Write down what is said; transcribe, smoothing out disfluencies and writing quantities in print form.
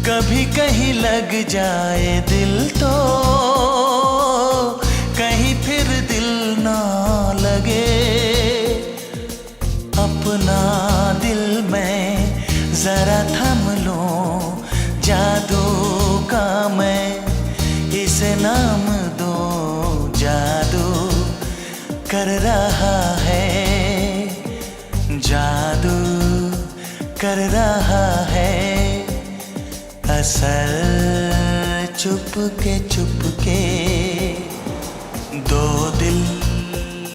कभी कहीं लग जाए दिल तो कहीं फिर दिल ना लगे। अपना दिल मैं जरा थम लूं, जादू का मैं इसे नाम दो। जादू कर रहा है, जादू कर रहा है असर। चुपके चुपके दो दिल